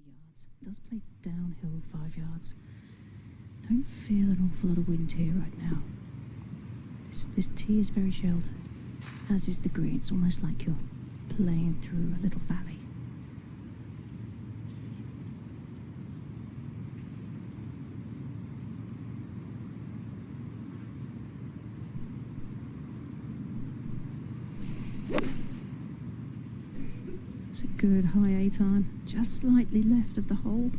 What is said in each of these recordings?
yards. It does play downhill 5 yards. Don't feel an awful lot of wind here right now. This tee is very sheltered, as is the green. It's almost like you're playing through a little valley. It's a good high 8-iron, just slightly left of the hole.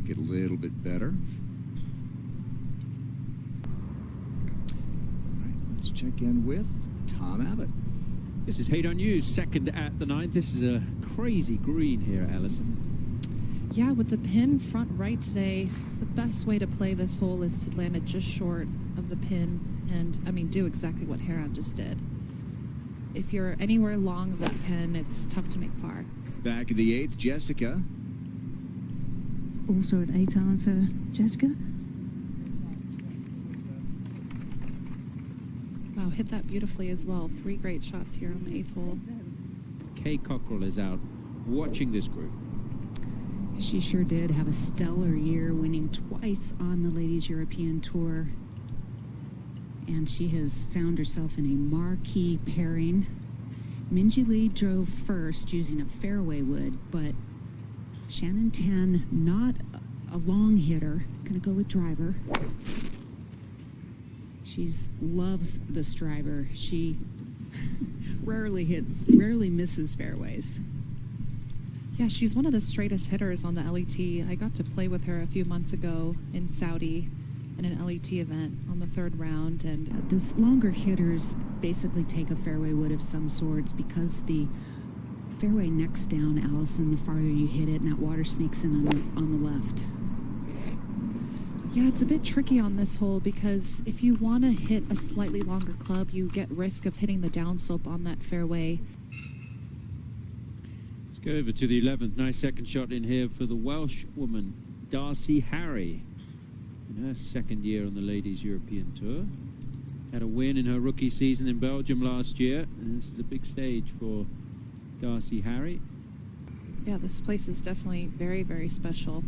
Get a little bit better. All right, let's check in with Tom Abbott. This is haeranryu, second at the 9th. This is a crazy green here, Alison. Yeah, with the pin front right today, the best way to play this hole is to land it just short of the pin and, I mean, do exactly what Haeran just did. If you're anywhere long of that pin, it's tough to make par. Back of the 8th, Jessica. Also an 8-iron for Jessica. Wow, hit that beautifully as well. 3 great shots here on the 8th hole. Kay Cockrell is out watching this group. She sure did have a stellar year, winning twice on the Ladies European Tour. And she has found herself in a marquee pairing. Minjeelee drove first using a fairway wood, but Shannontan, not a long hitter, gonna go with driver. She loves this driver. She rarely misses fairways. Yeah, she's one of the straightest hitters on the LET. I got to play with her a few months ago in Saudi in an LET event on the 3rd round. And these longer hitters basically take a fairway wood of some sorts because the fairway necks down, Allison, the farther you hit it, and that water sneaks in on the left. yeah, it's a bit tricky on this hole because if you want to hit a slightly longer club, you get risk of hitting the downslope on that fairway. Go over to the 11th. Nice second shot in here for the Welsh woman, Darceyharry, in her 2nd year on the Ladies European Tour. Had a win in her rookie season in Belgium last year, and this is a big stage for Darceyharry. Yeah, this place is definitely very, very special.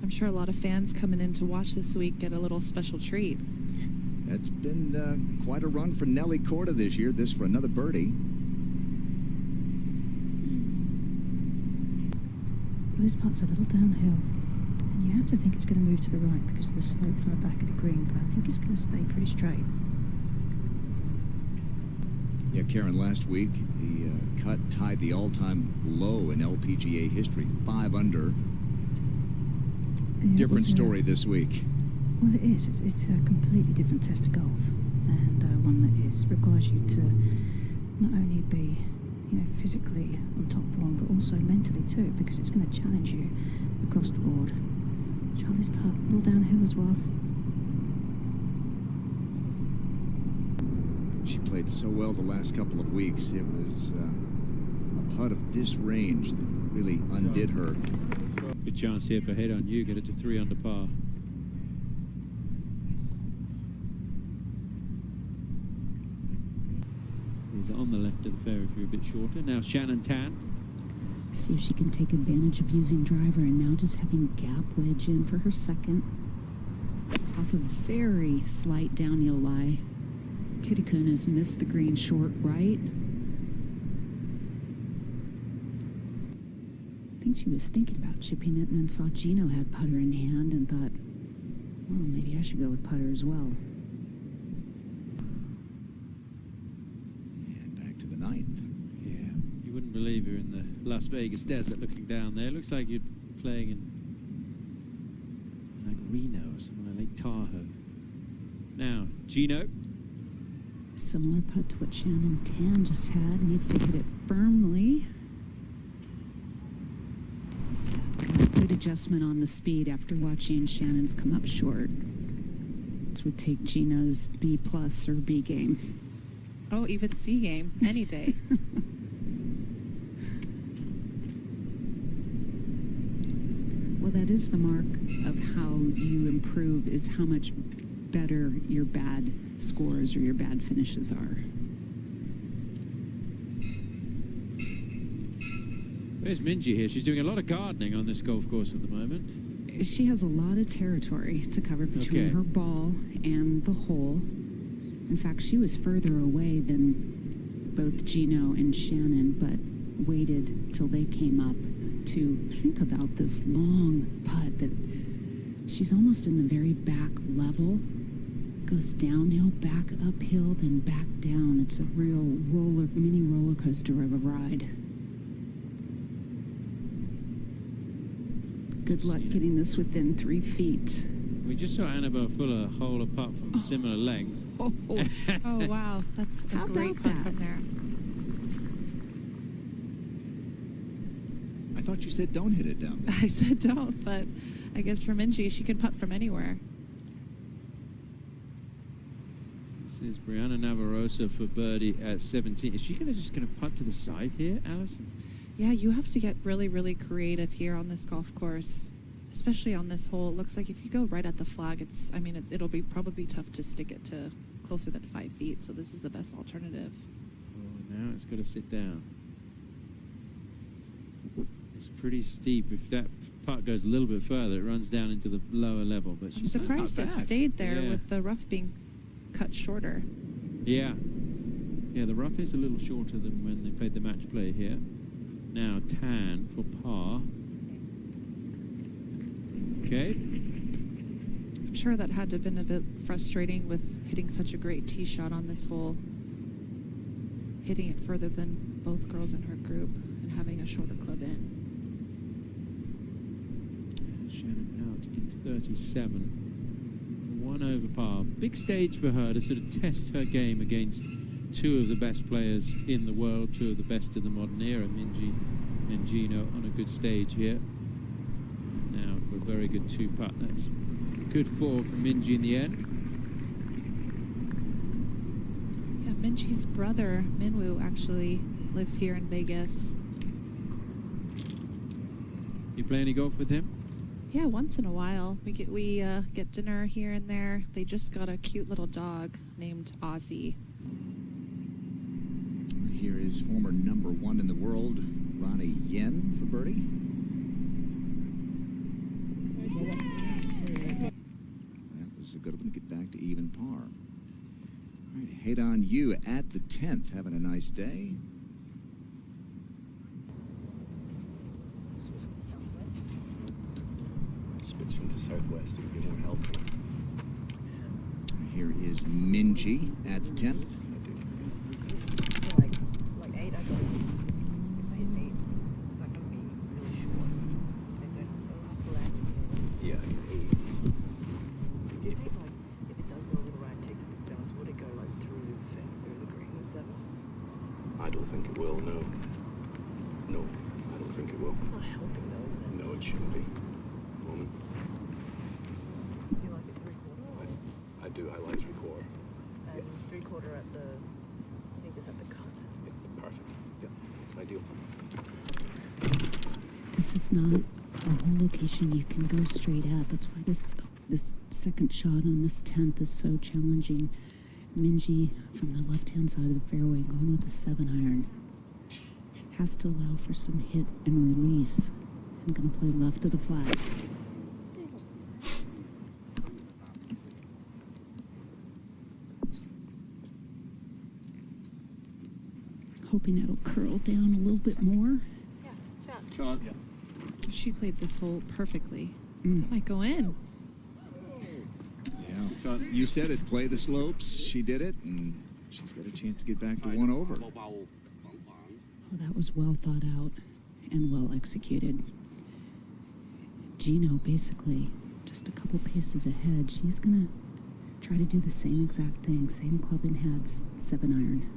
I'm sure a lot of fans coming in to watch this week get a little special treat. It's been quite a run for nellykorda this year. This for another birdie. This part's a little downhill, and you have to think it's going to move to the right because of the slope from the back of the green, but I think it's going to stay pretty straight. Yeah, Karen, last week the cut tied the all-time low in LPGA history, 5 under. Yeah, Different story this week. Well, it is. It's a completely different test of golf, and one that requires you to not only be physically on top form, but also mentally too, because it's going to challenge you across the board. Charlie's putt, a little downhill as well. She played so well the last couple of weeks. It was a putt of this range that really undid her. Good chance here for haeranryu, get it to 3 under par. Is on the left of the fairway for a bit shorter. Now shannontan. See if she can take advantage of using driver and now just having gap wedge in for her 2nd. Off a very slight downhill lie. Titikul has missed the green short right. I think she was thinking about chipping it and then saw Gino had putter in hand and thought, well, maybe I should go with putter as well. Believe you're in the Las Vegas desert looking down there. Looks like you're playing in like Reno or something like Lake Tahoe. Now, Gino. Similar putt to what Shannontan just had. Needs to hit it firmly. Good adjustment on the speed after watching Shannon's come up short. This would take Gino's B+ or B game. Oh, even C game, any day. Well, that is the mark of how you improve, is how much better your bad scores or your bad finishes are. There's Minjeelee here. She's doing a lot of gardening on this golf course at the moment. She has a lot of territory to cover between Okay. her ball and the hole. In fact, she was further away than both Gino and Shannon, but waited till they came up to think about this long putt that she's almost in the very back level. Goes downhill, back uphill, then back down. It's a real mini roller coaster of a ride. Good luck getting this within 3 feet. We just saw Annabelle Fuller hole a putt from similar length. Oh, Oh, wow. That's a How great about putt that? from there. I thought you said don't hit it down there. I said don't, but I guess for Minjeelee, she can putt from anywhere. This is Brianna Navarrosa for birdie at 17. Is she just going to putt to the side here, Alison? Yeah, you have to get really, really creative here on this golf course, especially on this hole. It looks like if you go right at the flag, it'll be probably tough to stick it to closer than 5 feet. So this is the best alternative. Oh, now it's got to sit down. It's pretty steep. If that putt goes a little bit further, it runs down into the lower level. But I'm she's surprised not it bad. stayed there Yeah. with the rough being cut shorter. Yeah. Yeah, the rough is a little shorter than when they played the match play here. Now tan for par. Okay. I'm sure that had to have been a bit frustrating with hitting such a great tee shot on this hole. Hitting it further than both girls in her group and having a shorter club in. Shannon out in 37. 1 over par. Big stage for her to sort of test her game against two of the best players in the world, two of the best in the modern era, Minjeelee and Gino, on a good stage here. Now for a very good 2-putt. That's a good 4 from Minjeelee in the end. Yeah, Minjee's brother, Minwoo, actually lives here in Vegas. You play any golf with him? Yeah, once in a while. We get dinner here and there. They just got a cute little dog named Ozzy. Here is former #1 in the world, ruoningyin for birdie. That was a good one to get back to even par. All right, haeranryu at the 10th, having a nice day. Switch into southwest, it would be more helpful. Here is Minjeelee at the 10th. Like 8, I got it. If I hit 8, that can be really short. They don't have to land. Yeah, 8. Do you think, like, if it does go over the right, takes a big bounce, would it go, like, through the green with 7? I don't think it will, no. No, I don't think it will. It's not helping, though, isn't it? No, it shouldn't be. Moment. You like it 3/4? I do, I like 3/4. And 3/4 at the, I think it's at the cut. Yeah, perfect. Yeah, it's ideal. This is not a whole location you can go straight at. That's why this second shot on this 10th is so challenging. Minjeelee from the left-hand side of the fairway going with a 7-iron. Has to allow for some hit and release. I'm going to play left of the flag. Hoping it'll curl down a little bit more. Yeah, chat. Shot. She played this hole perfectly. Mm. That might go in. Yeah, you said it, play the slopes. She did it, and she's got a chance to get back to 1 over. Oh, that was well thought out and well executed. Gino basically just a couple paces ahead. She's gonna try to do the same exact thing, same club in hands, 7-iron.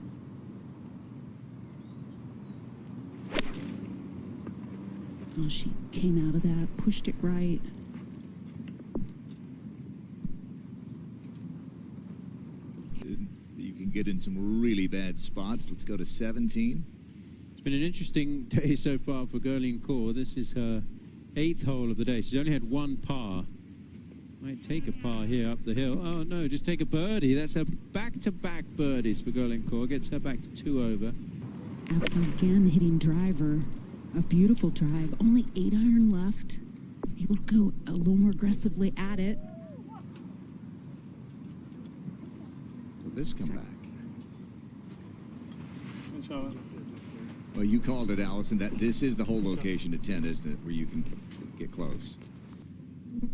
Oh, she came out of that, pushed it right. You can get in some really bad spots. Let's go to 17. It's been an interesting day so far for gurleenkaur. This is her 8th hole of the day. She's only had 1 par Might take a par here up the hill. Oh no, just take a birdie. That's a back-to-back birdies for gurleenkaur. Gets her back to 2 over. After again hitting driver, a beautiful drive, only 8 iron left. Able to go a little more aggressively at it. Will this come back? Well, you called it, Allison. That this is the whole location at 10, isn't it? Where you can get close. All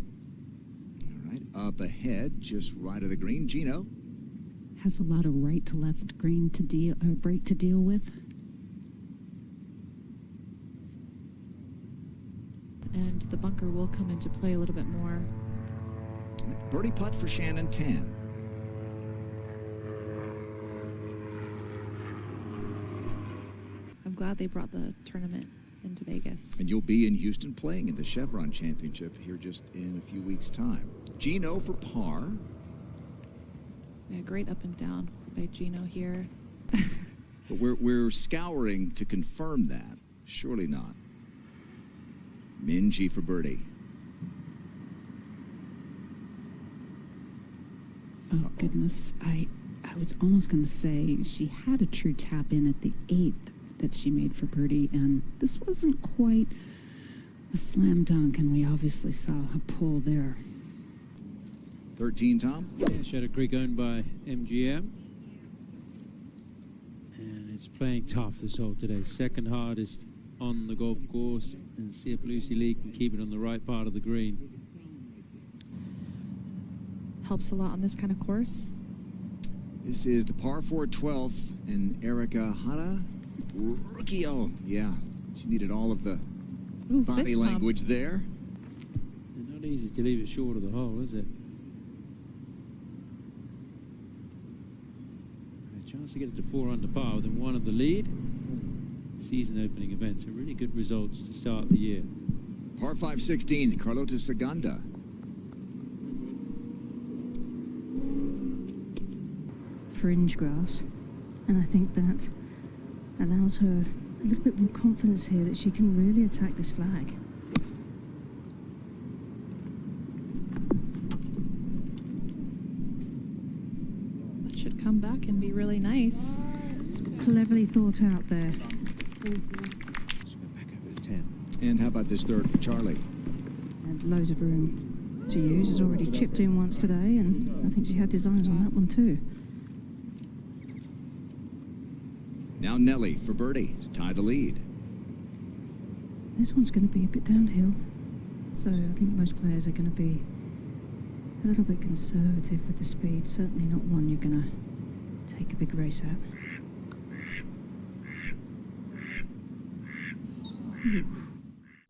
right, up ahead, just right of the green, Gino. Has a lot of right to left green to deal or break to deal with. And the bunker will come into play a little bit more. Birdie putt for Shannontan. I'm glad they brought the tournament into Vegas. And you'll be in Houston playing in the Chevron Championship here just in a few weeks' time. Gino for par. Yeah, great up and down by Gino here. But we're scouring to confirm that. Surely not. Minjeelee for birdie. Oh, goodness. I was almost going to say she had a true tap in at the 8th that she made for birdie, and this wasn't quite a slam dunk, and we obviously saw a pull there. 13, Tom? Yeah, Shadow Creek owned by MGM. And it's playing tough this hole today. Second hardest on the golf course, and see if Lucyli can keep it on the right part of the green. Helps a lot on this kind of course. This is the par 4 12th, and erikahara. Rookie, oh, yeah. She needed all of the Ooh, body fist bump. language there. And not easy to leave it short of the hole, is it? A chance to get it to 4 under par within 1 of the lead. Season opening events, so really good results to start the year. Par 5 16th, carlotaciganda. Fringe grass, and I think that allows her a little bit more confidence here that she can really attack this flag. That should come back and be really nice. It's cleverly thought out there. Let's go back over to 10. And how about this third for Charlie? And loads of room to use. Has already chipped in once today, and I think she had designs on that one too. Now Nelly for birdie to tie the lead. This one's going to be a bit downhill, so I think most players are going to be a little bit conservative with the speed. Certainly not one you're going to take a big race at.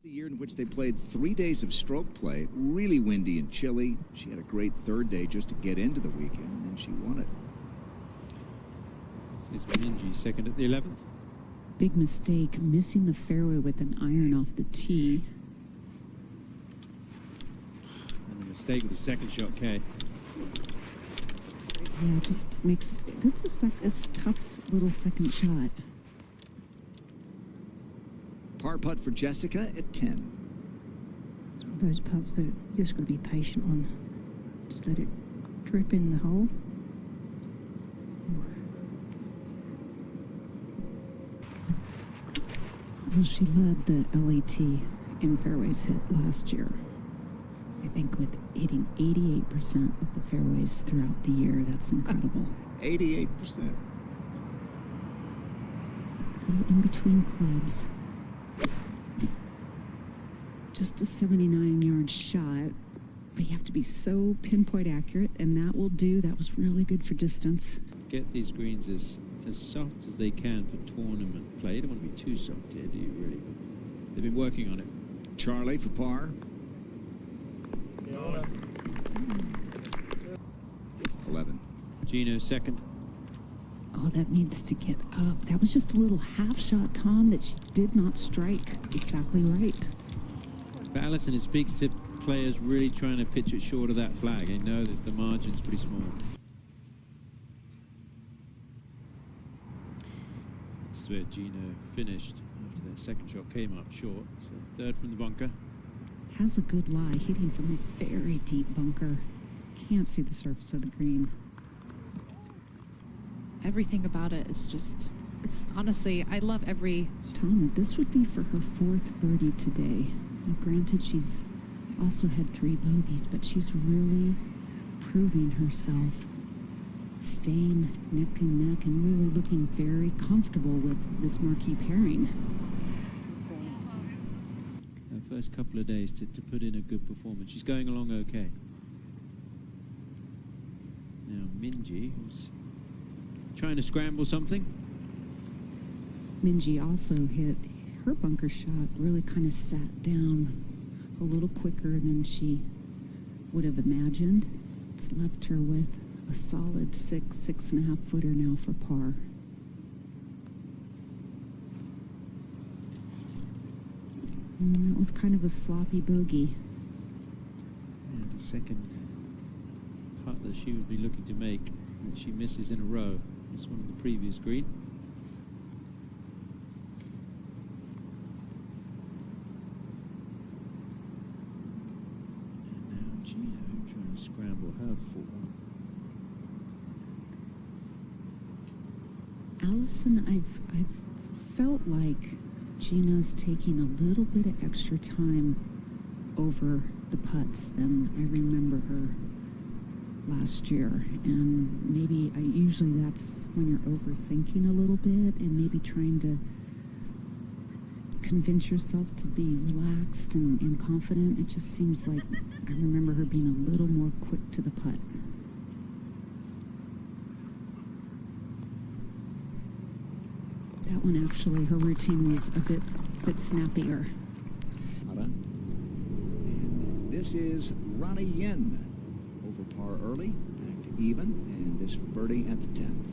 The year in which they played 3 days of stroke play, really windy and chilly. She had a great third day just to get into the weekend, and then she won it. This is Minjeelee second at the 11th. Big mistake, missing the fairway with an iron off the tee. And a mistake with the second shot, Kay. Yeah, it just makes it's a tough little second shot. Par putt for Jessica at 10. It's one of those putts that you're just going to be patient on. Just let it drip in the hole. Well, she led the LAT in fairways hit last year. I think with hitting 88% of the fairways throughout the year. That's incredible. 88%. In between clubs. Just a 79-yard shot, but you have to be so pinpoint accurate, and that will do. That was really good for distance. Get these greens as soft as they can for tournament play. You don't want to be too soft here, do you, really? They've been working on it. Charlie for par. 11. Gino second. Oh, that needs to get up. That was just a little half shot, Tom, that she did not strike exactly right. But Allison, it speaks to players really trying to pitch it short of that flag. They know that the margin's pretty small. This is where Gino finished after that second shot came up short. So third from the bunker. has a good lie, hitting from a very deep bunker. Can't see the surface of the green. Everything about it is just, it's honestly, I love every... Tom, this would be for her 4th birdie today. Now, granted, she's also had 3 bogeys, but she's really proving herself, staying neck and neck and really looking very comfortable with this marquee pairing. Her first couple of days to put in a good performance. She's going along okay. Now Minjeelee, who's trying to scramble something. Minjeelee also hit her bunker shot, really kind of sat down a little quicker than she would have imagined. It's left her with a solid 6.5 footer now for par. And that was kind of a sloppy bogey. And the second putt that she would be looking to make, that she misses in a row. This one on the previous green. And now Gino trying to scramble her form. Allison, I've felt like Gino's taking a little bit of extra time over the putts than I remember her last year, and maybe usually that's when you're overthinking a little bit and maybe trying to convince yourself to be relaxed and confident. It just seems like I remember her being a little more quick to the putt. That one actually, her routine was a bit snappier. And this is ruoningyin. Over par early, back to even, and this for birdie at the 10th.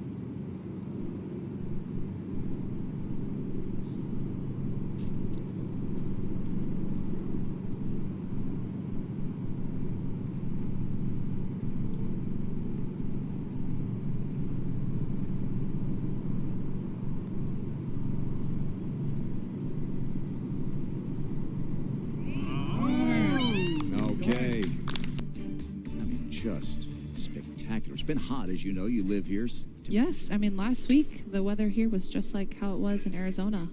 Just spectacular. It's been hot, as you know. You live here. Yes, I mean, last week the weather here was just like how it was in Arizona.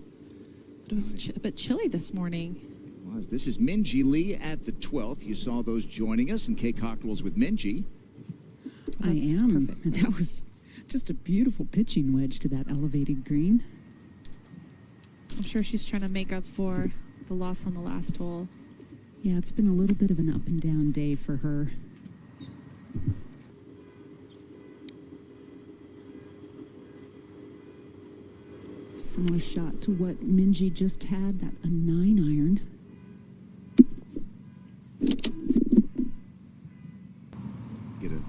But it was a bit chilly this morning. It was. This is Minjeelee at the 12th. You saw those joining us in K Cockerels with Minjee. I am. Perfect. And that was just a beautiful pitching wedge to that elevated green. I'm sure she's trying to make up for the loss on the last hole. Yeah, it's been a little bit of an up and down day for her. Similar shot to what Minjeelee just had, that a 9-iron. Get a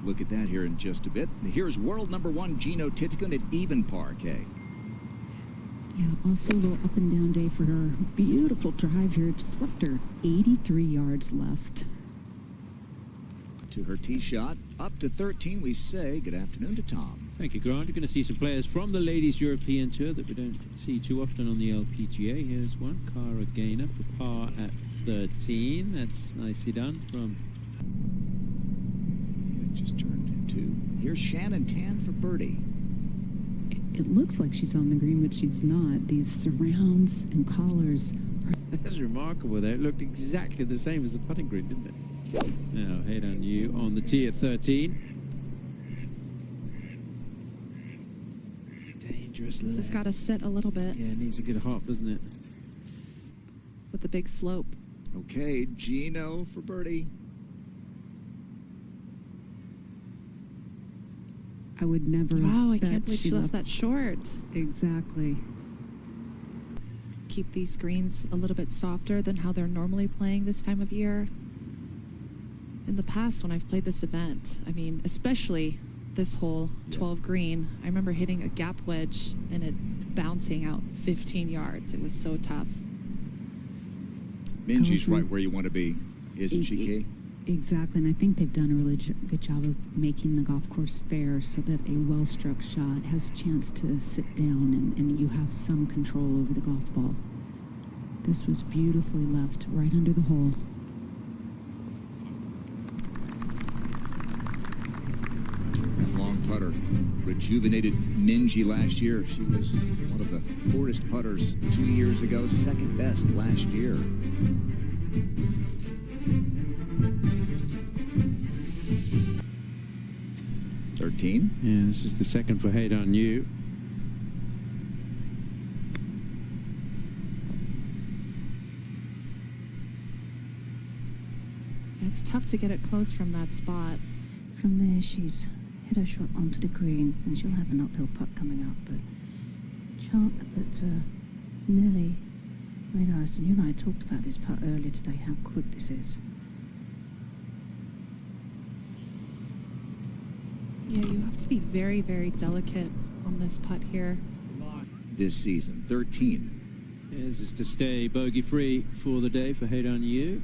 look at that here in just a bit. Here's world number 1 jeenothitikul at even par, K. Yeah, also a little up and down day for her. Beautiful drive here. Just left her 83 yards left. To her tee shot, up to 13, we say good afternoon to Tom. Thank you, Grant. You're going to see some players from the Ladies European Tour that we don't see too often on the LPGA. Here's one, Caragainer for par at 13. That's nicely done from... Yeah, just turned 2. Here's Shannontan for birdie. It looks like she's on the green, but she's not. These surrounds and collars are... That's remarkable there. It looked exactly the same as the putting green, didn't it? Now, haeranryu on the tee at 13. Dangerous. This has got to sit a little bit. Yeah, it needs a good hop, doesn't it? With the big slope. Okay, Gino for birdie. I would never Wow, I bet can't believe she left that short. Exactly. Keep these greens a little bit softer than how they're normally playing this time of year. In the past, when I've played this event, I mean, especially this hole, 12 green, I remember hitting a gap wedge and it bouncing out 15 yards. It was so tough. Minjee's right where you want to be, isn't she, Kay? Exactly, and I think they've done a really good job of making the golf course fair so that a well-struck shot has a chance to sit down and you have some control over the golf ball. This was beautifully left right under the hole. Long putter. Rejuvenated Minjeelee last year. She was one of the poorest putters 2 years ago, second best last year. Yeah, this is the second for haeranryu. It's tough to get it close from that spot. From there, she's hit her shot onto the green, and she'll have an uphill putt coming up. But Nelly, I mean, Alison, you and I talked about this putt earlier today, how quick this is. Yeah, you have to be very, very delicate on this putt here. This season, 13. Yeah, this is to stay bogey-free for the day for haeranryu.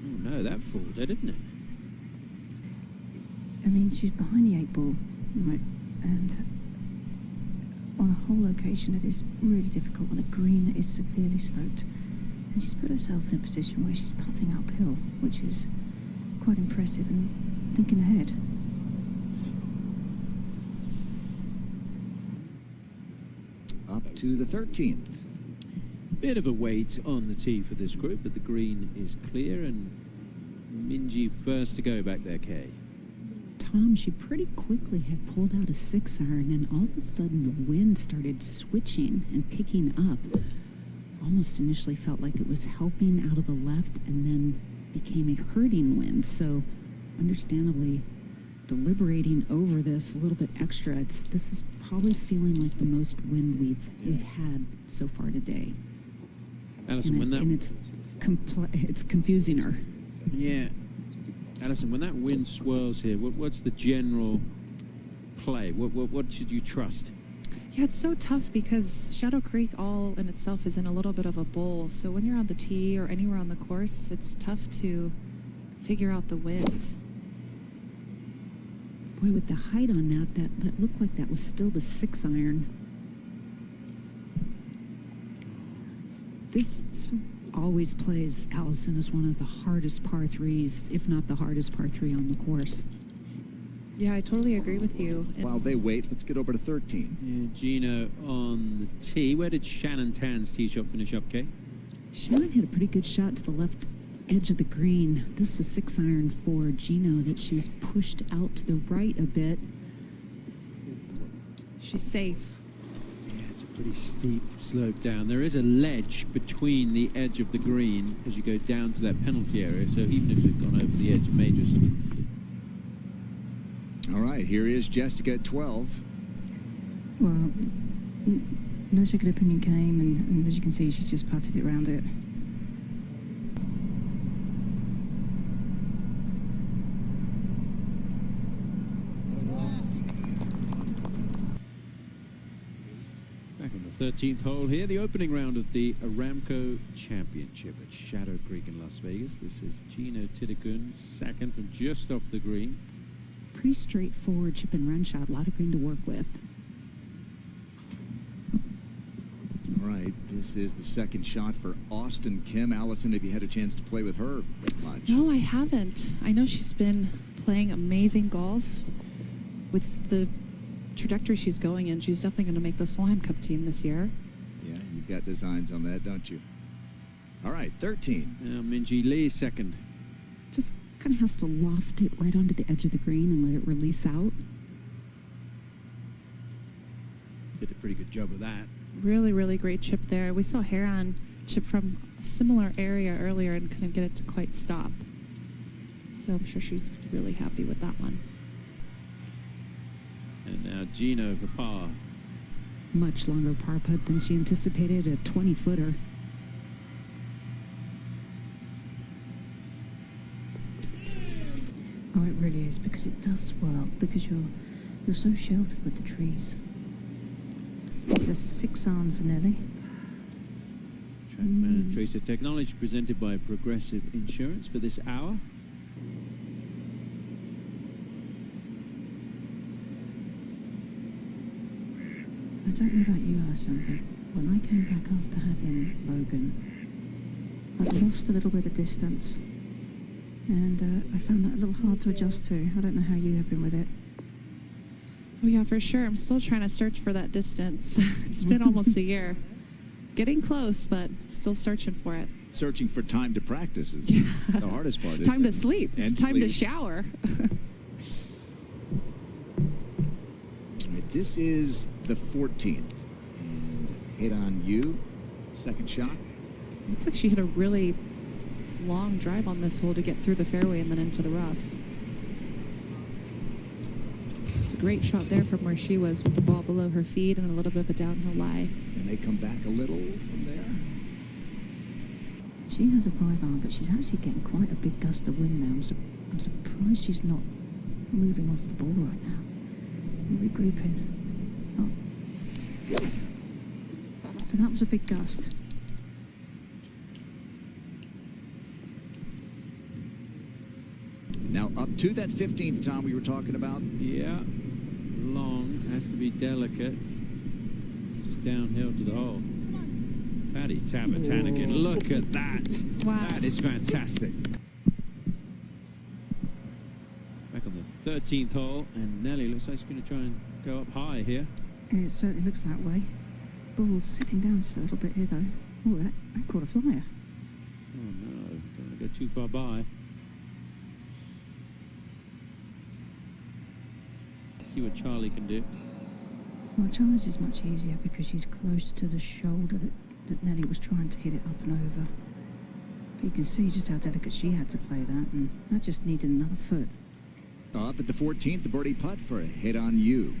Oh no, that folded, didn't it? I mean, she's behind the 8 ball, right? And on a whole location that is really difficult, on a green that is severely sloped. And she's put herself in a position where she's putting uphill, which is quite impressive and thinking ahead. Up to the 13th. Bit of a wait on the tee for this group, but the green is clear and Minjeelee first to go back there, Kay. Tom, she pretty quickly had pulled out a 6-iron, and all of a sudden the wind started switching and picking up. Almost initially felt like it was helping out of the left and then became a hurting wind. So understandably deliberating over this a little bit extra. This is probably feeling like the most wind we've had so far today. Alison, and it's confusing her. Yeah. Alison, when that wind swirls here, what's the general play? What should you trust? Yeah, it's so tough because Shadow Creek all in itself is in a little bit of a bowl. So when you're on the tee or anywhere on the course, it's tough to figure out the wind. Boy, with the height on that looked like that was still the 6-iron. This always plays, Allison, as one of the hardest par 3s, if not the hardest par 3 on the course. Yeah, I totally agree with you. While they wait, let's get over to 13. Yeah, Gino on the tee. Where did Shannontan's tee shot finish up, Kay? Shannon hit a pretty good shot to the left edge of the green. This is a 6-iron for Gino that she's pushed out to the right a bit. She's safe. Yeah, it's a pretty steep slope down. There is a ledge between the edge of the green as you go down to that penalty area, so even if you've gone over the edge, it may just... All right, here is Jessica at 12. Well, no second opinion came, and as you can see, she's just putted it around it. Back on the 13th hole here, the opening round of the Aramco Championship at Shadow Creek in Las Vegas. This is jeenothitikul, second from just off the green. Pretty straightforward chip and run shot, a lot of green to work with. All right, this is the second shot for austonkim. Allison, have you had a chance to play with her much? No, I haven't. I know she's been playing amazing golf. With the trajectory she's going in, she's definitely going to make the Swam Cup team this year. Yeah, you've got designs on that, don't you? All right, 13. Now Minjeelee second. Just kind of has to loft it right onto the edge of the green and let it release out. Did a pretty good job of that. Really, really great chip there. We saw Heron chip from a similar area earlier and couldn't get it to quite stop. So I'm sure she's really happy with that one. And now Gino for par. Much longer par putt than she anticipated, a 20-footer. Oh, it really is, because it does swirl, because you're so sheltered with the trees. It's a 6-iron for Nelly. Trackman and Tracer Technology presented by Progressive Insurance for this hour. I don't know about you, Alison, but when I came back after having Logan, I've lost a little bit of distance, and I found that a little hard to adjust to. I don't know how you have been with it. Oh yeah, for sure. I'm still trying to search for that distance. It's been almost a year. Getting close, but still searching for it. Searching for time to practice is the hardest part. Time to sleep. And Time to sleep. shower. This is the 14th. And haeranryu, second shot. Looks like she hit a really long drive on this hole to get through the fairway and then into the rough. It's a great shot there from where she was with the ball below her feet and a little bit of a downhill lie. And they come back a little from there. She has a 5-iron, but she's actually getting quite a big gust of wind now. I'm surprised she's not moving off the ball right now. Regrouping. Oh. But that was a big gust. Now up to that 15th time we were talking about. Yeah, long, has to be delicate. It's just downhill to the hole. Pattytavatanakit, look at that. Wow. That is fantastic. Back on the 13th hole, and Nelly looks like she's going to try and go up high here. It certainly looks that way. Ball's sitting down just a little bit here, though. Oh, that caught a flyer. Oh no, don't want to go too far by. See what Charlie can do. Well, Charlie's is much easier because she's close to the shoulder that Nelly was trying to hit it up and over. But you can see just how delicate she had to play that, and that just needed another foot. Up at the 14th, the birdie putt for haeranryu.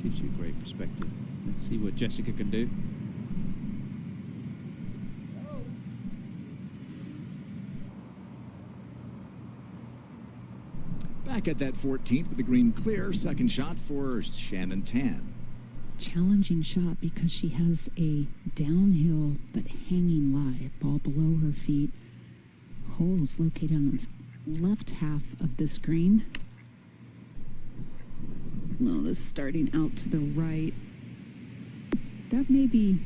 Gives you a great perspective. Let's see what Jessica can do. Back at that 14th with the green clear, second shot for shannontan. Challenging shot because she has a downhill but hanging lie, ball below her feet. Hole's located on the left half of the screen. No, this starting out to the right. That may be,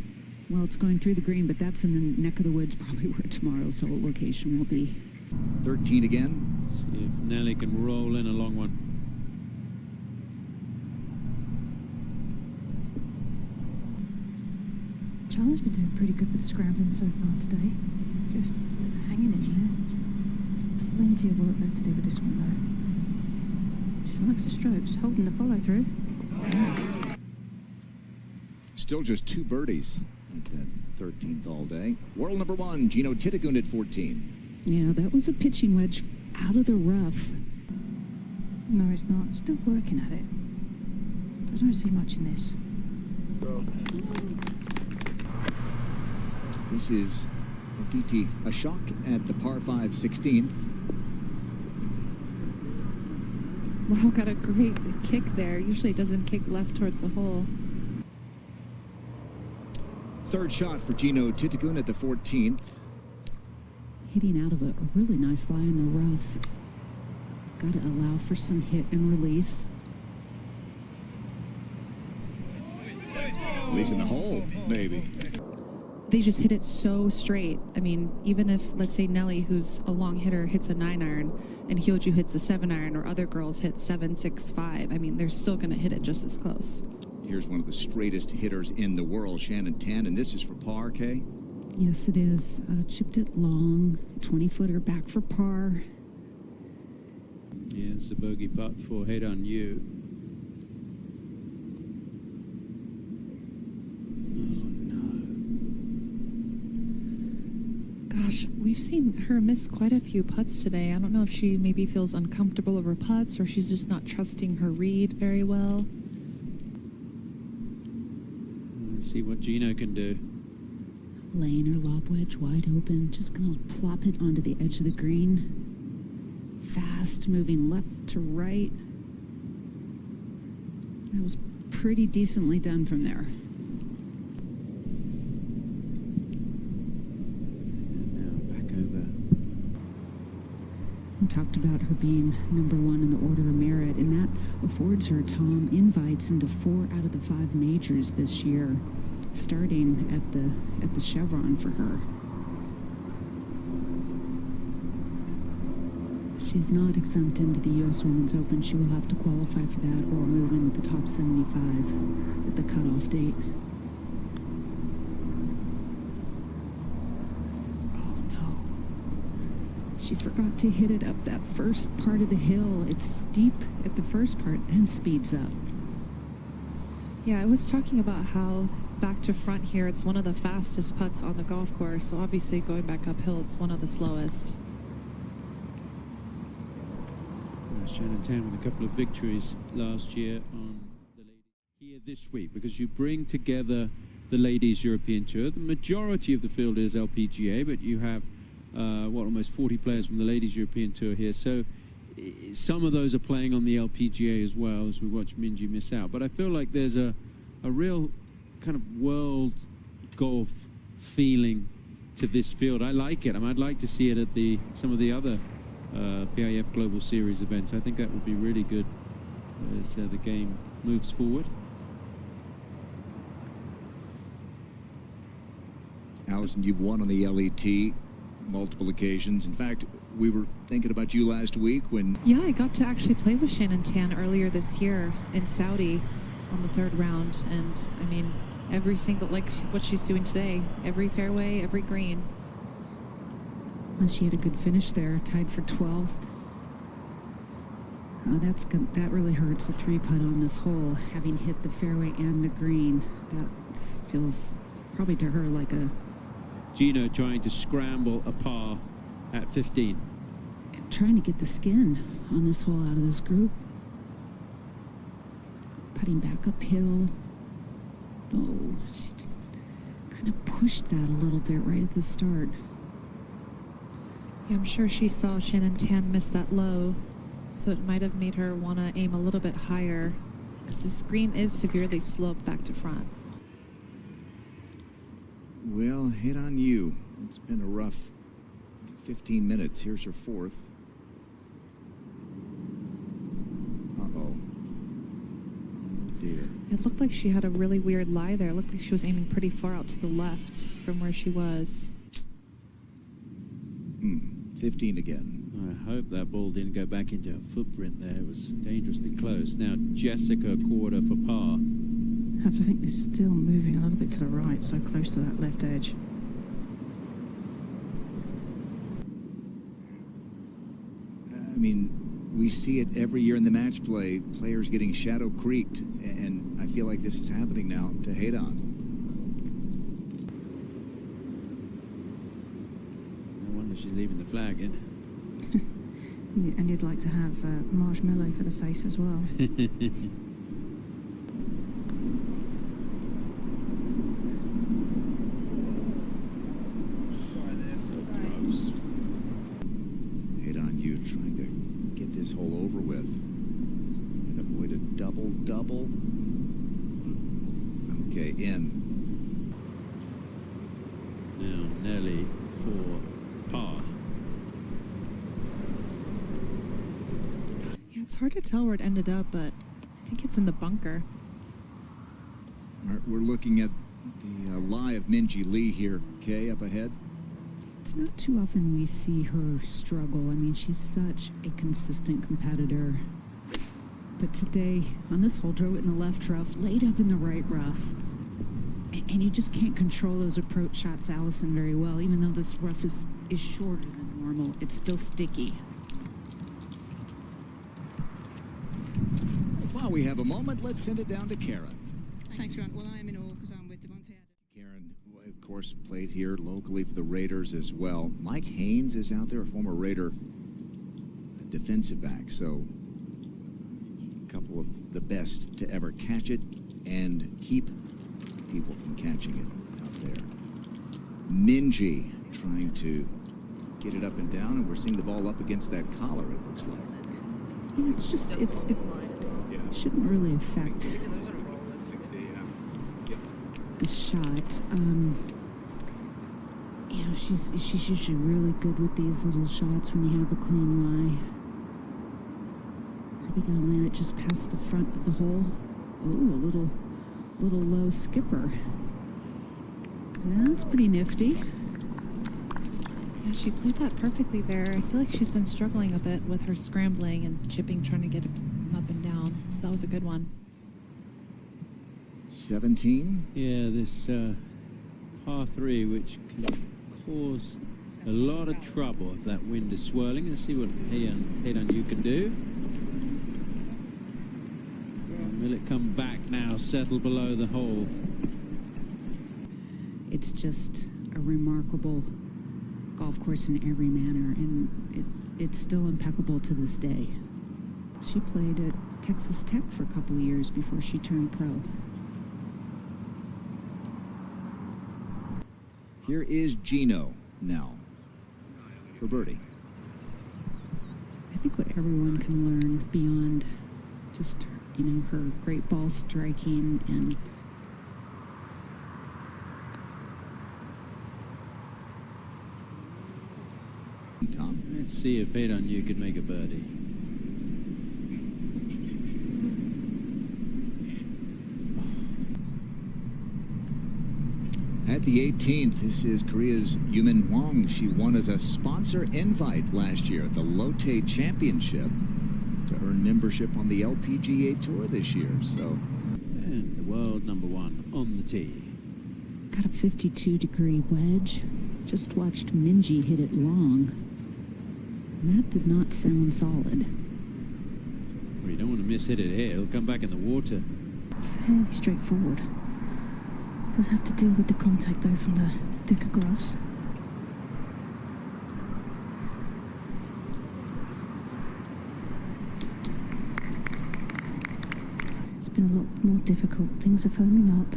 well, it's going through the green, but that's in the neck of the woods, probably where tomorrow's hole location will be. 13 again. See if Nelly can roll in a long one. Charlie's been doing pretty good with the scrambling so far today. Just hanging in there. Plenty of work left to do with this one, though. She likes the strokes, holding the follow-through. Still just 2 birdies at that 13th all day. World number 1, jeenothitikul at 14. Yeah, that was a pitching wedge out of the rough. No, it's not. Still working at it. But I don't see much in this. This is aditiashok at the par 5 16th. Wow, got a great kick there. Usually it doesn't kick left towards the hole. Third shot for jeenothitikul at the 14th. Hitting out of a really nice lie in the rough. Got to allow for some hit and release. At least in the hole, maybe. They just hit it so straight. I mean, even if, let's say, Nelly, who's a long hitter, hits a 9-iron and Hyoju hits a 7-iron, or other girls hit 7, 6, 5, I mean, they're still going to hit it just as close. Here's one of the straightest hitters in the world, shannontan, and this is for par, Kay? Yes, it is. Chipped it long, 20-footer back for par. Yeah, it's a bogey putt for haeranryu. Gosh, we've seen her miss quite a few putts today. I don't know if she maybe feels uncomfortable over putts, or she's just not trusting her read very well. Let's see what Gino can do. Laying her lob wedge wide open. Just going to plop it onto the edge of the green. Fast moving left to right. That was pretty decently done from there. And now back over. talked about her being number 1 in the Order of Merit, and that affords her, Tom, invites into 4 out of the 5 majors this year, starting at the Chevron for her. She's not exempt into the U.S. Women's Open. She will have to qualify for that or move into the top 75 at the cutoff date. Oh, no. She forgot to hit it up that first part of the hill. It's steep at the first part, then speeds up. Yeah, I was talking about how back to front here, it's one of the fastest putts on the golf course. So obviously going back uphill, it's one of the slowest. Shannontan with a couple of victories last year on the ladies here this week, because you bring together the Ladies European Tour. The majority of the field is LPGA, but you have almost 40 players from the Ladies European Tour here. So some of those are playing on the LPGA as well, as we watch Minjeelee miss out. But I feel like there's a real kind of world golf feeling to this field. I like it. I mean, I'd like to see it at some of the other PIF Global Series events. I think that would be really good as the game moves forward. Alison, you've won on the LET multiple occasions. In fact, we were thinking about you last week when... Yeah, I got to actually play with Shannontan earlier this year in Saudi on the 3rd round. And, I mean, every single, like what she's doing today, every fairway, every green. Well, she had a good finish there, tied for 12th. Oh, that really hurts a 3-putt on this hole, having hit the fairway and the green. That feels probably to her like a... Gino trying to scramble a par at 15. And trying to get the skin on this hole out of this group. Putting back uphill. Oh, she just kind of pushed that a little bit right at the start. Yeah, I'm sure she saw Shannontan miss that low, so it might have made her want to aim a little bit higher, because this green is severely sloped back to front. Well, hit on you. It's been a rough 15 minutes. Here's her 4th. Uh-oh. Oh, dear. It looked like she had a really weird lie there. It looked like she was aiming pretty far out to the left from where she was. 15 again. I hope that ball didn't go back into her footprint there. It was dangerously close. Now Jessicakorda for par. I have to think this is still moving a little bit to the right, so close to that left edge. I mean, we see it every year in the match play, players getting shadow creaked, and I feel like this is happening now to Hayden. She's leaving the flag in. And you'd like to have marshmallow for the face as well. So close. Hit on you, trying to get this hole over with and avoid a double. Okay, in. Now Nelly for par. Yeah, it's hard to tell where it ended up, but I think it's in the bunker. All right, we're looking at the lie of Minjeelee here. Kay, up ahead. It's not too often we see her struggle. I mean, she's such a consistent competitor. But today, on this hole, drove it in the left rough, laid up in the right rough. And you just can't control those approach shots, Alison, very well. Even though this rough is shorter than normal, it's still sticky. While we have a moment, let's send it down to Karen. Thanks, Grant. Well, I am in awe because I'm with Devontae. Karen, of course, played here locally for the Raiders as well. Mike Haynes is out there, a former Raider defensive back. So a couple of the best to ever catch it and keep people from catching it out there. Minjeelee trying to get it up and down, and we're seeing the ball up against that collar, it looks like. And it's just, it shouldn't really affect the shot. You know, she's usually really good with these little shots when you have a clean lie. Probably gonna land it just past the front of the hole. Oh, a little low skipper. That's pretty nifty. Yeah, she played that perfectly there. I feel like she's been struggling a bit with her scrambling and chipping, trying to get him up and down. So that was a good one. 17. Yeah, this par 3, which can cause a lot of trouble if that wind is swirling. Let's see what haeranryu can do. Will it come back now, settle below the hole? It's just a remarkable golf course in every manner, and it's still impeccable to this day. She played at Texas Tech for a couple of years before she turned pro. Here is Gino now for birdie. I think what everyone can learn beyond just, you know, her great ball striking and Tom. Let's see if haeranryu could make a birdie. At the 18th, this is Korea's Youminhwang. She won as a sponsor invite last year at the Lotte Championship to earn membership on the LPGA Tour this year. So, And the world #1 on the tee. got a 52-degree wedge. Just watched Minjeelee hit it long. That did not sound solid. Well, you don't want to miss hit it here. It'll come back in the water. Fairly straightforward. Does have to deal with the contact though from the thicker grass. It's been a lot more difficult. Things are foaming up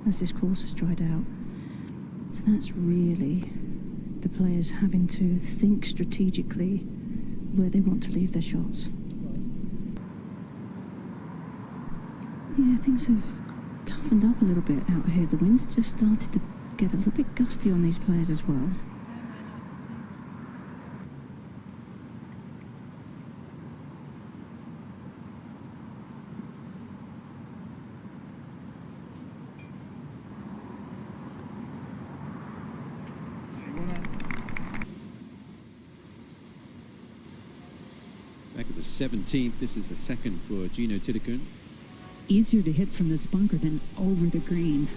as this course has dried out. So that's really the players having to think strategically where they want to leave their shots. Yeah, things have toughened up a little bit out here. The wind's just started to get a little bit gusty on these players as well. Back at the 17th, this is the second for jeenothitikul. Easier to hit from this bunker than over the green.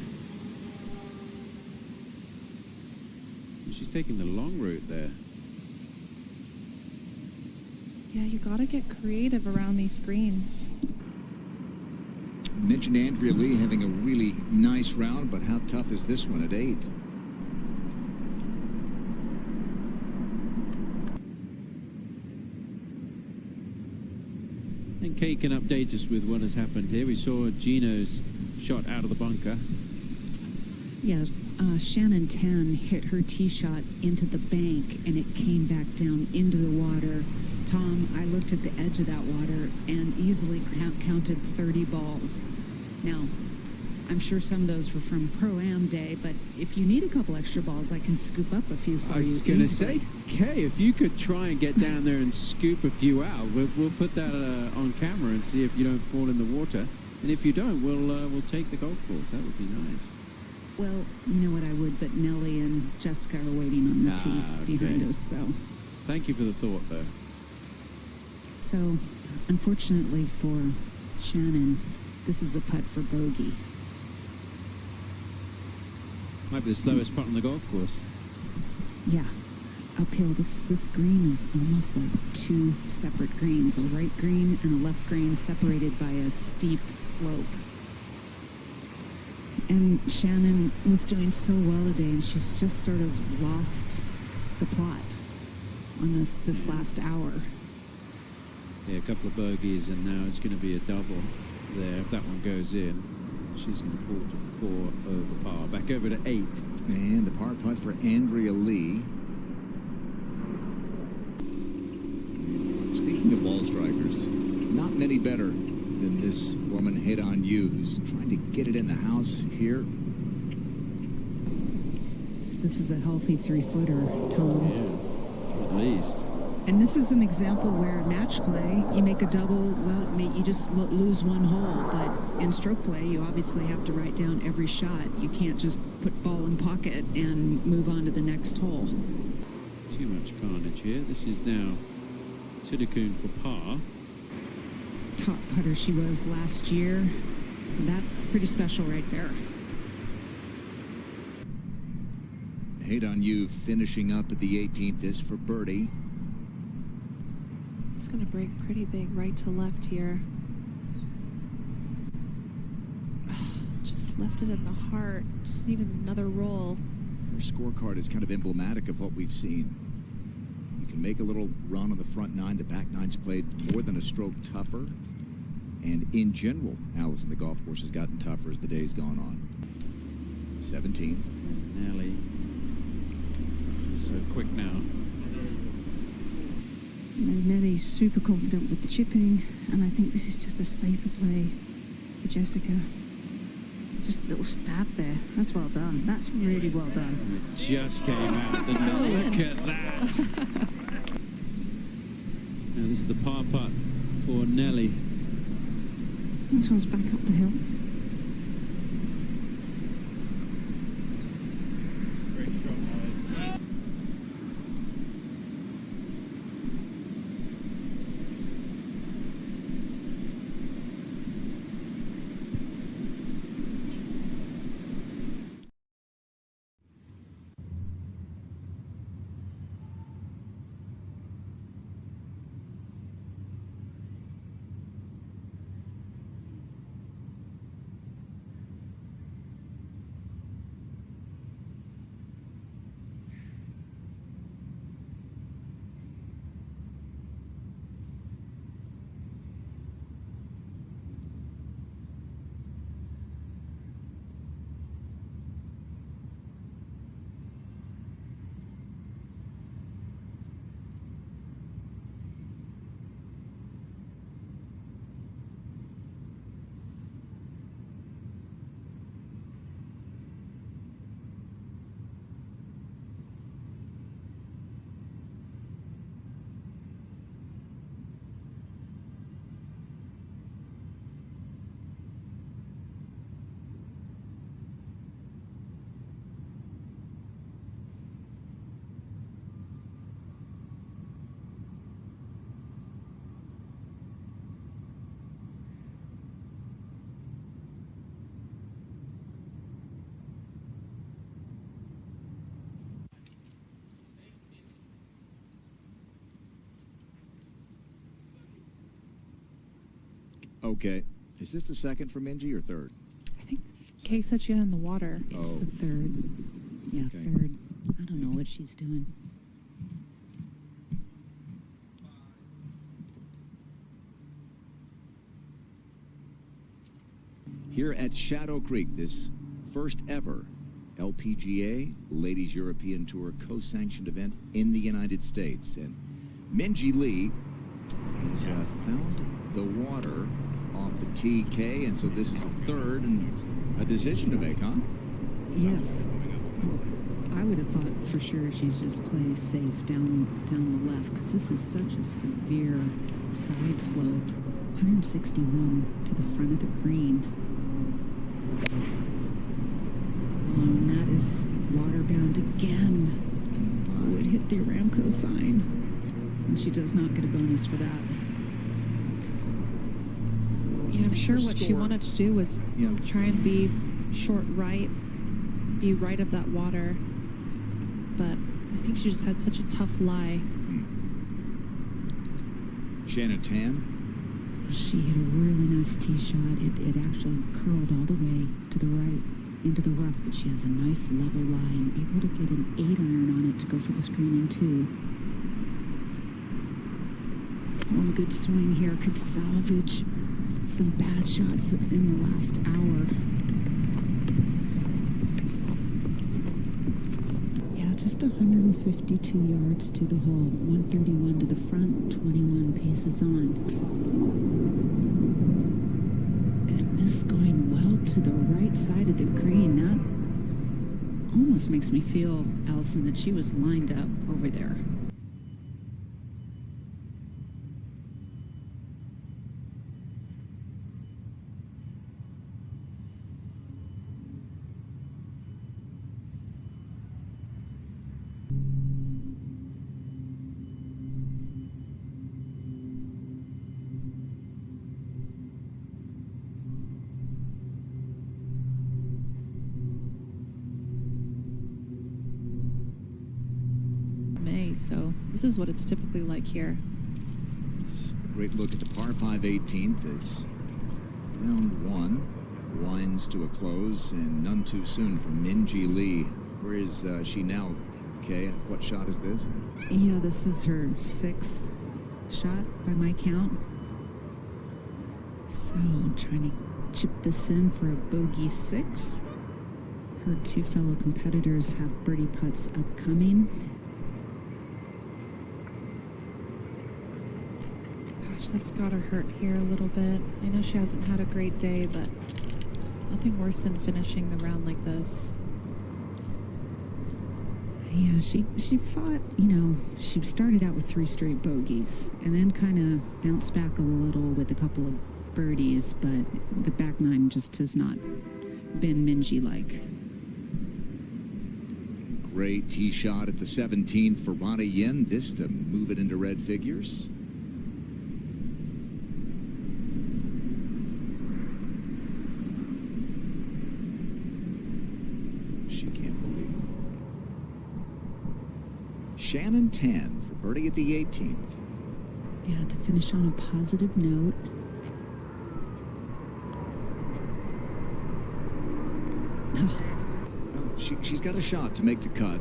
She's taking the long route there. Yeah, you gotta get creative around these greens. I mentioned Andrealee having a really nice round, but how tough is this one at 8? And Kate can update us with what has happened here. We saw Gino's shot out of the bunker. Yeah, Shannontan hit her tee shot into the bank, and it came back down into the water. Tom, I looked at the edge of that water and easily counted 30 balls. Now, I'm sure some of those were from Pro-Am day, but if you need a couple extra balls, I can scoop up a few for you. I was going to easily. say, Kay, if you could try and get down there and scoop a few out, we'll put that on camera and see if you don't fall in the water. And if you don't, we'll take the golf course. That would be nice. Well, you know what I would, but Nelly and Jessica are waiting on the tee behind us, so. Thank you for the thought, though. So, unfortunately for Shannon, this is a putt for bogey. Might be the slowest putt on the golf course. Yeah, uphill. This green is almost like two separate greens, a right green and a left green separated by a steep slope. And Shannon was doing so well today, and she's just sort of lost the plot on this last hour. Yeah, a couple of bogeys, and now it's going to be a double there. If that one goes in, she's going to fall to 4 over par. Back over to 8. And the par putt for Andrealee. Speaking of ball strikers, not many better than this woman, haeranryu, who's trying to get it in the house here. This is a healthy 3-footer, Tom. Yeah, at least. And this is an example where match play, you make a double, well, you just lose one hole. But in stroke play, you obviously have to write down every shot. You can't just put ball in pocket and move on to the next hole. Too much carnage here. This is now Jeenothitikul for par. Top putter she was last year. That's pretty special right there. Haeranryu finishing up at the 18th is for birdie. It's going to break pretty big right to left here. Just left it in the heart. Just needed another roll. Her scorecard is kind of emblematic of what we've seen. You can make a little run on the front nine. The back nine's played more than a stroke tougher. And in general, Allison, the golf course has gotten tougher as the day's gone on. 17. Nelly. So quick now. Nelly's super confident with the chipping, and I think this is just a safer play for Jessica. Just a little stab there. That's well done. That's really well done. It just came out. Look at that. Now this is the par putt for Nelly. This one's back up the hill. Okay. Is this the second for Minjee or third? I think Kay said she had in the water. It's Oh. the third. Yeah, Okay. third. I don't know what she's doing. Here at Shadow Creek, this first ever LPGA Ladies European Tour co-sanctioned event in the United States. And Minjeelee has found the water off the TK, and so this is a third and a decision to make, huh? Yes. I would have thought for sure she's just play safe down the left, because this is such a severe side slope. 161 to the front of the green. And that is waterbound again. Oh, it hit the Aramco sign. And she does not get a bonus for that. Yeah, I'm sure what she wanted to do was try and be short right, be right of that water. But I think she just had such a tough lie. Shannontan. She hit a really nice tee shot. It actually curled all the way to the right into the rough, but she has a nice level lie and able to get an 8-iron on it to go for the screen in 2. One good swing here could salvage some bad shots in the last hour. Yeah, just 152 yards to the hole. 131 to the front, 21 paces on. And this going well to the right side of the green. almost makes me feel, Allison, that she was lined up over there. So this is what it's typically like here. It's a great look at the par 5 18th as round one winds to a close, and none too soon for Minjeelee. Where is she now, Kay? What shot is this? Yeah, this is her 6th shot by my count. So I'm trying to chip this in for a bogey 6. Her 2 fellow competitors have birdie putts upcoming. That's got her hurt here a little bit. I know she hasn't had a great day, but nothing worse than finishing the round like this. Yeah, she fought, she started out with 3 straight bogeys and then kind of bounced back a little with a couple of birdies, but the back 9 just has not been Minjee-like. Great tee shot at the 17th for ruoningyin, this to move it into red figures. Shannontan for birdie at the 18th. Yeah, to finish on a positive note. Well, she's got a shot to make the cut.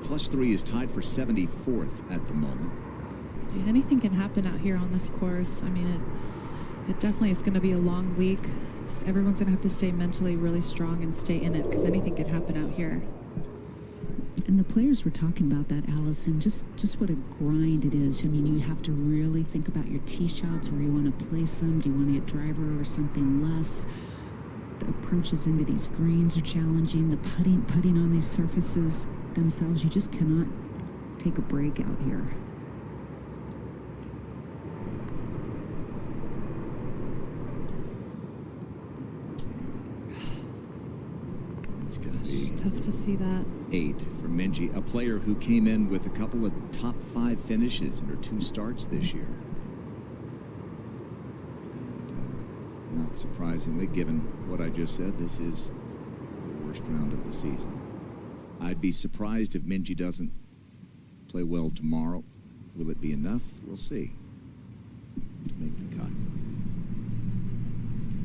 +3 is tied for 74th at the moment. Yeah, anything can happen out here on this course. I mean, it definitely is going to be a long week. Everyone's going to have to stay mentally really strong and stay in it because anything can happen out here. And the players were talking about that, Allison, just what a grind it is. I mean, you have to really think about your tee shots, where you want to place them. Do you want to hit driver or something less? The approaches into these greens are challenging. The putting on these surfaces themselves, you just cannot take a break out here. It's going to be tough to see that. 8 for Minjee, a player who came in with a couple of top 5 finishes in her 2 starts this year. And, not surprisingly, given what I just said, this is the worst round of the season. I'd be surprised if Minjee doesn't play well tomorrow. Will it be enough? We'll see. To make the cut.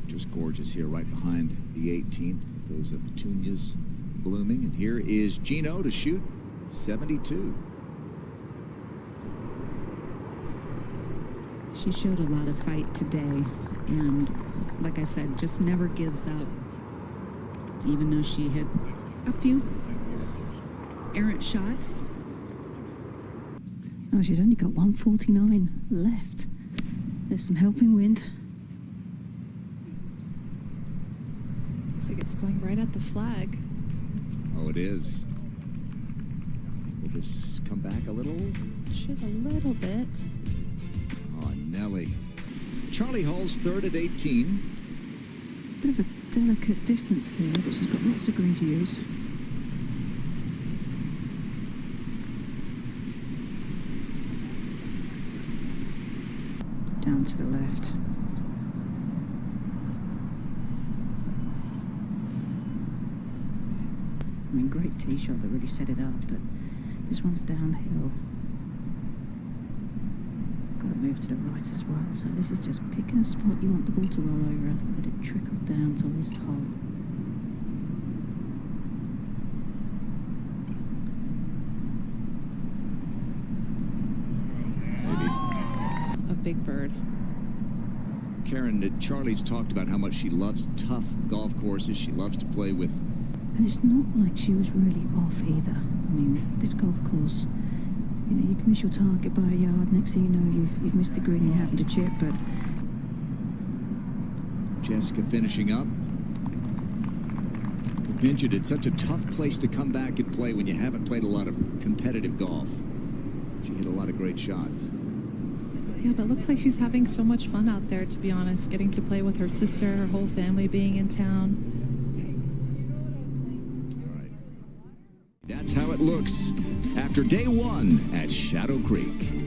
Just gorgeous here, right behind the 18th, with those of the petunias blooming. And here is Gino to shoot 72. She showed a lot of fight today, and like I said, just never gives up, even though she hit a few errant shots. Oh, she's only got 149 left. There's some helping wind. Looks like it's going right at the flag. Oh, it is. Will this come back a little? Should a little bit. Oh, Nelly. Charleyhull's 3rd at 18. Bit of a delicate distance here, but she's got lots of green to use. Down to the left. I mean, great tee shot that really set it up, but this one's downhill. Got to move to the right as well, so this is just picking a spot you want the ball to roll over and let it trickle down towards the hole. Maybe. A big bird. Karen, Charlie's talked about how much she loves tough golf courses. She loves to play with. And it's not like she was really off either. I mean, this golf course, you know, you can miss your target by a yard. Next thing you know, you've missed the green and you're having to chip, but... Jessica finishing up. mentioned, it's such a tough place to come back and play when you haven't played a lot of competitive golf. She hit a lot of great shots. Yeah, but it looks like she's having so much fun out there, to be honest, getting to play with her sister, her whole family being in town. All right. That's how it looks after day one at Shadow Creek.